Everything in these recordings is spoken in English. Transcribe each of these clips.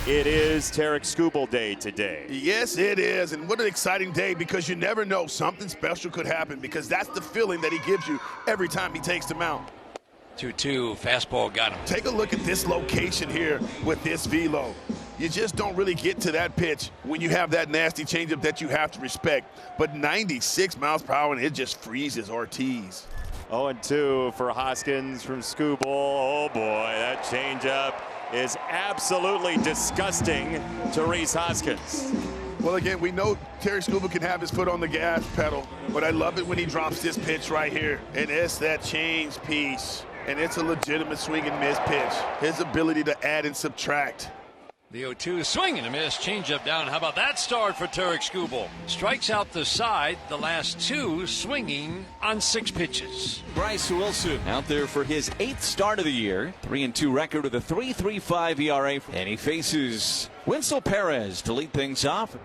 It is Tarik Skubal Day today. Yes, it is. And what an exciting day, because you never know, something special could happen, because that's the feeling that he gives you every time he takes the mound. 2-2, fastball got him. Take a look at this location here with this velo. You just don't really get to that pitch when you have that nasty changeup that you have to respect. But 96 miles per hour, and it just freezes Ortiz. 0-2 for Hoskins from Skubal. Oh boy, that changeup is absolutely disgusting to Rhys Hoskins. Well, again, we know Tarik Skubal can have his foot on the gas pedal, but I love it when he drops this pitch right here. And it's that change piece, and it's a legitimate swing and miss pitch. His ability to add and subtract. The 0-2 swing and a miss, changeup down. How about that start for Tarik Skubal? Strikes out the side, the last two swinging on 6 pitches. Bryce Wilson out there for his 8th start of the year. 3-2 record with a 3.35 ERA. And he faces Winsel Perez to lead things off.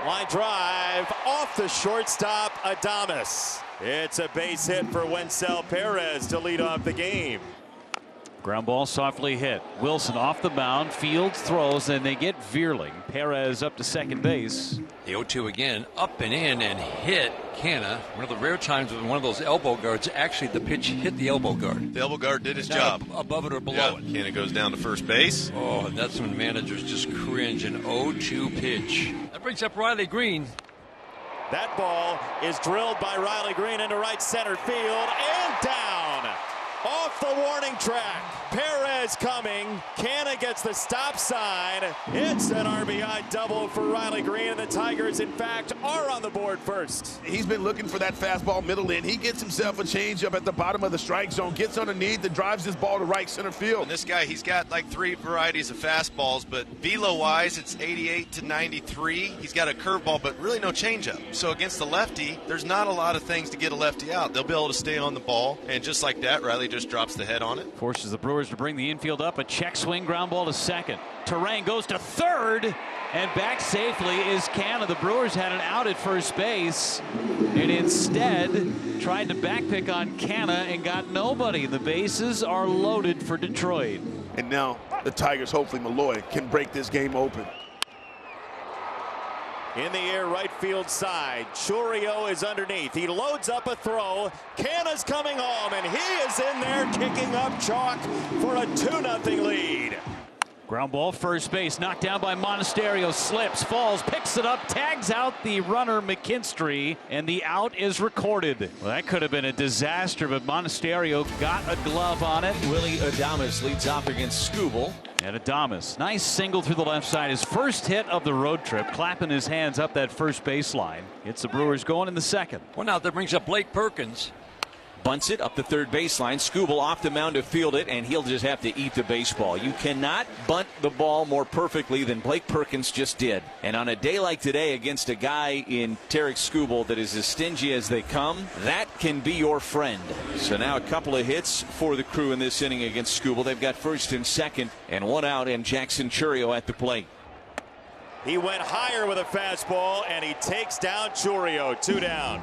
Line drive off the shortstop, Adames. It's a base hit for Winsel Perez to lead off the game. Ground ball softly hit. Wilson off the mound, fields, throws, and they get Vierling. Perez up to second base. The 0-2 again, up and in, and hit Canna. One of the rare times when one of those elbow guards, actually the pitch hit the elbow guard. The elbow guard did his job. Above it or below it. Canna goes down to first base. Oh, and that's when managers just cringe. An 0-2 pitch. That brings up Riley Greene. That ball is drilled by Riley Greene into right center field and down. Off the warning track. Perez coming. Canna gets the stop sign. It's an RBI double for Riley Greene, and the Tigers, in fact, are on the board first. He's been looking for that fastball middle in. He gets himself a changeup at the bottom of the strike zone, gets underneath and drives this ball to right center field. And this guy, he's got like 3 varieties of fastballs, but velo-wise, it's 88 to 93. He's got a curveball, but really no changeup. So against the lefty, there's not a lot of things to get a lefty out. They'll be able to stay on the ball, and just like that, Riley just drops the head on it. Forces the Brewers to bring the infield up. A check swing, ground ball to second. Terang goes to third, and back safely is Canna. The Brewers had an out at first base, and instead tried to backpick on Canna and got nobody. The bases are loaded for Detroit. And now the Tigers, hopefully Malloy, can break this game open. In the air, right field side. Chourio is underneath. He loads up a throw. Canna's coming home, and he is in there kicking up chalk for a 2-0 lead. Ground ball, first base, knocked down by Monasterio, slips, falls, picks it up, tags out the runner McKinstry, and the out is recorded. Well, that could have been a disaster, but Monasterio got a glove on it. Willie Adames leads off against Skubal. And Adames, nice single through the left side. His first hit of the road trip, clapping his hands up that first baseline. Gets the Brewers going in the second. One out that brings up Blake Perkins. Bunts it up the third baseline. Skubal off the mound to field it, and he'll just have to eat the baseball. You cannot bunt the ball more perfectly than Blake Perkins just did. And on a day like today against a guy in Tarik Skubal that is as stingy as they come, that can be your friend. So now a couple of hits for the crew in this inning against Skubal. They've got first and second, and one out, and Jackson Chourio at the plate. He went higher with a fastball, and he takes down Chourio. 2 down.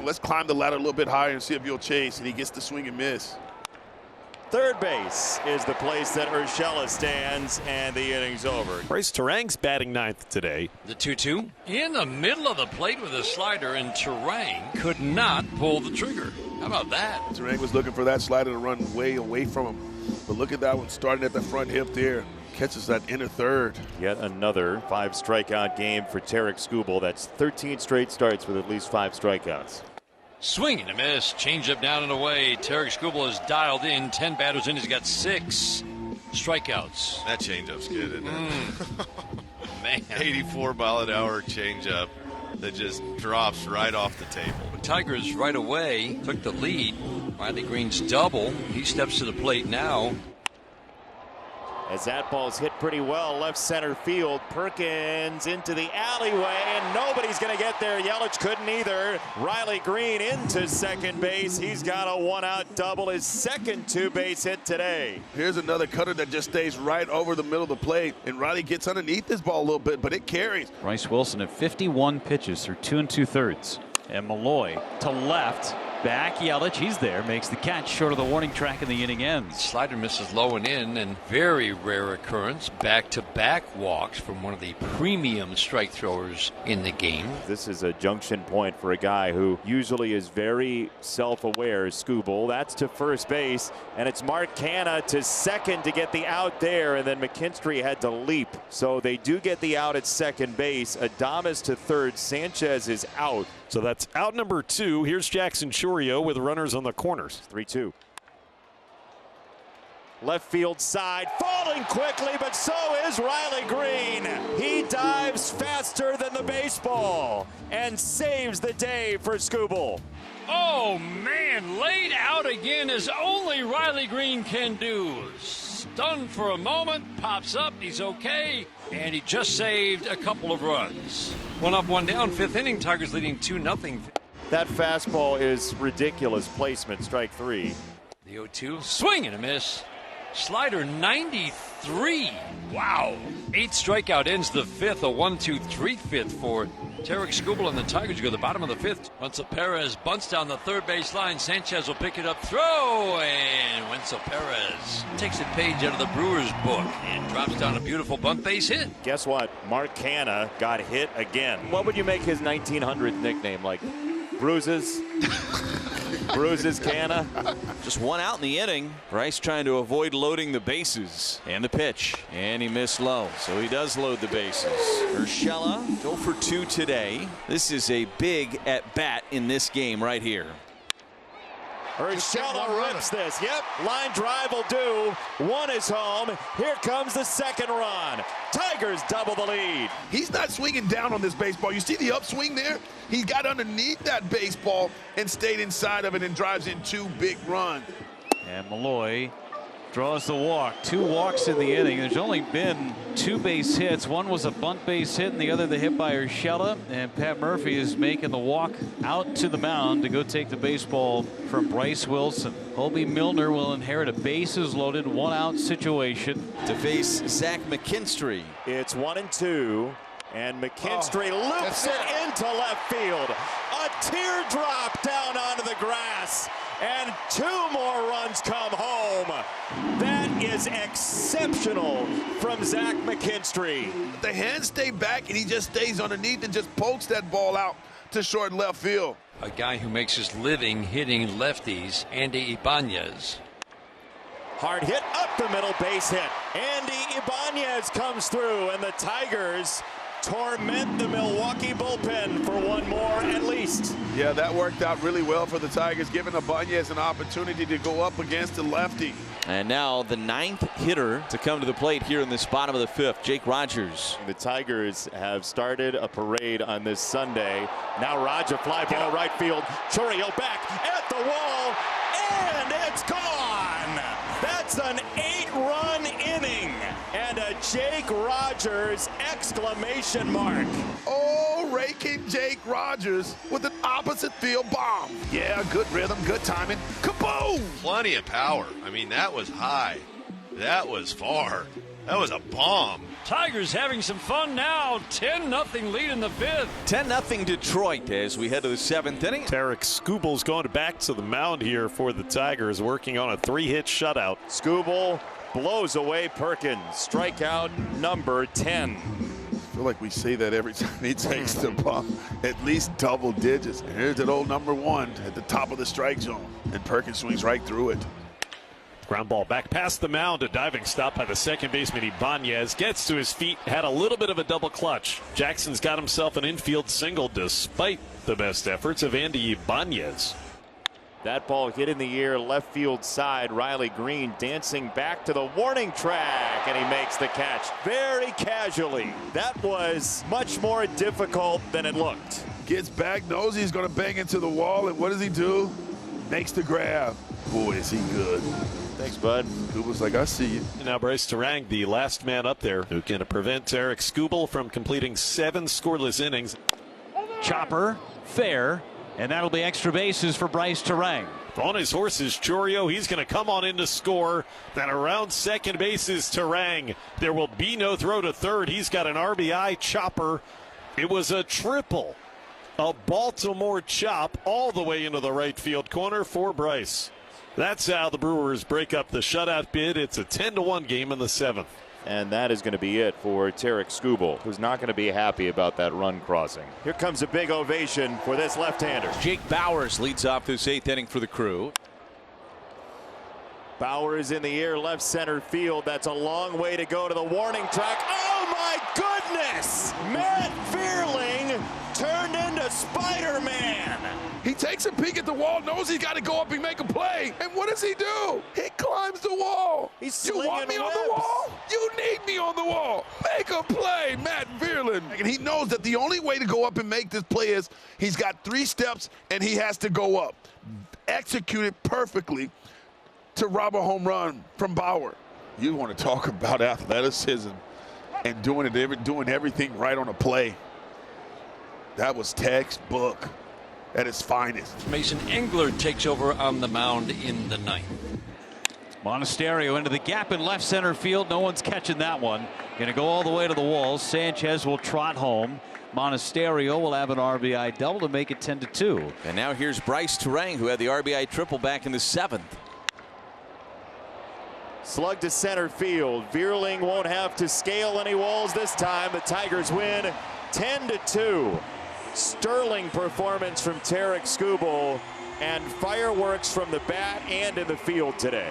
Let's climb the ladder a little bit higher and see if he'll chase, and he gets the swing and miss. Third base is the place that Urshela stands, and the inning's over. Bryce Terang's batting 9th today. The 2-2 in the middle of the plate with a slider, and Terang could not pull the trigger. How about that? Terang was looking for that slider to run way away from him. But look at that one, starting at the front hip there. Catches that inner third. Yet another 5 strikeout game for Tarik Skubal. That's 13 straight starts with at least 5 strikeouts. Swing and a miss. Changeup down and away. Tarik Skubal is dialed in. 10 batters in. He's got 6 strikeouts. That changeup's good, isn't it? Man. 84-mile-an-hour changeup that just drops right off the table. The Tigers right away took the lead. Riley Greene's double. He steps to the plate now. As that ball's hit pretty well left center field. Perkins into the alleyway, and nobody's going to get there. Yelich couldn't either. Riley Greene into second base. He's got a 1-out double, his second 2-base hit today. Here's another cutter that just stays right over the middle of the plate, and Riley gets underneath this ball a little bit, but it carries. Bryce Wilson at 51 pitches through 2 2/3. And Malloy to left. Back, Yelich, he's there, makes the catch short of the warning track, and the inning ends. Slider misses low and in, and very rare occurrence. Back-to-back walks from one of the premium strike throwers in the game. This is a junction point for a guy who usually is very self-aware. Skubal, that's to first base, and it's Mark Canha to second to get the out there, and then McKinstry had to leap. So they do get the out at second base. Adames to third. Sanchez is out. So that's out number 2. Here's Jackson Chourio with runners on the corners. 3-2. Left field side, falling quickly, but so is Riley Greene. He dives faster than the baseball and saves the day for Skubal. Oh, man, laid out again as only Riley Greene can do. Stunned for a moment, pops up, he's okay, and he just saved a couple of runs. 1 up, 1 down, 5th inning, Tigers leading 2-0. That fastball is ridiculous placement, strike 3. The 0-2, swing and a miss. Slider 93. Wow. 8th strikeout ends the 5th. A 1-2-3 5th for Tarik Skubal, and the Tigers go to the bottom of the 5th. Wenzel Perez bunts down the third base line. Sanchez will pick it up, throw, and Wenzel Perez takes a page out of the Brewers book and drops down a beautiful bunt base hit. Guess what? Mark Canha got hit again. What would you make his 1900 nickname? Like Bruises? Bruises Canha. Just 1 out in the inning. Bryce trying to avoid loading the bases. And the pitch. And he missed low. So he does load the bases. Urshela, 0 for 2 today. This is a big at bat in this game right here. Urshela rips this. Yep, line drive will do. 1 is home. Here comes the second run. Tigers double the lead. He's not swinging down on this baseball. You see the upswing there? He got underneath that baseball and stayed inside of it and drives in 2 big runs. And Malloy draws the walk. 2 walks in the inning. There's only been 2 base hits. One was a bunt base hit, and the other the hit by Urshela. And Pat Murphy is making the walk out to the mound to go take the baseball from Bryce Wilson. Hobie Milner will inherit a bases loaded 1 out situation To face Zach McKinstry. It's 1-2. And McKinstry loops it into left field. A teardrop down onto the grass. And 2 more runs come home. That is exceptional from Zach McKinstry. The hands stay back and he just stays underneath and just pokes that ball out to short left field. A guy who makes his living hitting lefties, Andy Ibanez. Hard hit up the middle, base hit. Andy Ibanez comes through, and the Tigers torment the Milwaukee bullpen for 1 more at least. Yeah, that worked out really well for the Tigers, giving Ibanez an opportunity to go up against the lefty. And now the 9th hitter to come to the plate here in this bottom of the 5th, Jake Rogers. The Tigers have started a parade on this Sunday. Now Roger, fly ball right field. Chourio back at the wall, and it's gone. That's an 8-run inning. And a Jake Rogers exclamation mark. Oh, raking Jake Rogers with an opposite field bomb. Yeah, good rhythm, good timing. Kaboom! Plenty of power. I mean, that was high. That was far. That was a bomb. Tigers having some fun now. 10-0 lead in the 5th. 10-0 Detroit as we head to the 7th inning. Tarik Skubal's going back to the mound here for the Tigers, working on a 3-hit shutout. Skubal blows away Perkins. Strikeout number 10. I feel like we say that every time he takes the ball, at least double digits. And here's that old number 1 at the top of the strike zone. And Perkins swings right through it. Ground ball back past the mound. A diving stop by the second baseman Ibanez. Gets to his feet. Had a little bit of a double clutch. Jackson's got himself an infield single despite the best efforts of Andy Ibanez. That ball hit in the air left field side. Riley Greene dancing back to the warning track, and he makes the catch very casually. That was much more difficult than it looked. Gets back, knows he's going to bang into the wall, and what does he do? Makes the grab. Boy, is he good. Thanks, bud. Skubal's like, I see you. And now Bryce Terang, the last man up there, who can prevent Tarik Skubal from completing 7 scoreless innings. Chopper, fair, and that'll be extra bases for Bryce Terang. On his horse is Chourio. He's going to come on in to score. Then around second base is Terang. There will be no throw to third. He's got an RBI chopper. It was a triple A Baltimore chop all the way into the right field corner for Bryce. That's how the Brewers break up the shutout bid. It's a 10-1 game in the 7th. And that is going to be it for Tarek Skubal, who's not going to be happy about that run crossing. Here comes a big ovation for this left-hander. Jake Bauers leads off this 8th inning for the Crew. Bauers in the air, left center field. That's a long way to go to the warning track. Oh my goodness! Matt Vierling turned into Spider-Man. He takes a peek at the wall, knows he's got to go up and make a play. And what does he do? He climbs the wall. He's You want me slinging on the webs. wall? You need me on the wall. Make a play, Matt Vierling. And he knows that the only way to go up and make this play is he's got 3 steps and he has to go up. Execute it perfectly to rob a home run from Bauer. You want to talk about athleticism and doing everything right on a play. That was textbook at its finest. Mason Engler takes over on the mound in the 9th. Monasterio into the gap in left center field. No one's catching that one. Going to go all the way to the wall. Sanchez will trot home. Monasterio will have an RBI double to make it 10-2. And now here's Bryce Terang, who had the RBI triple back in the 7th. Slug to center field. Vierling won't have to scale any walls this time. The Tigers win 10-2. Sterling performance from Tarek Skubal and fireworks from the bat and in the field today.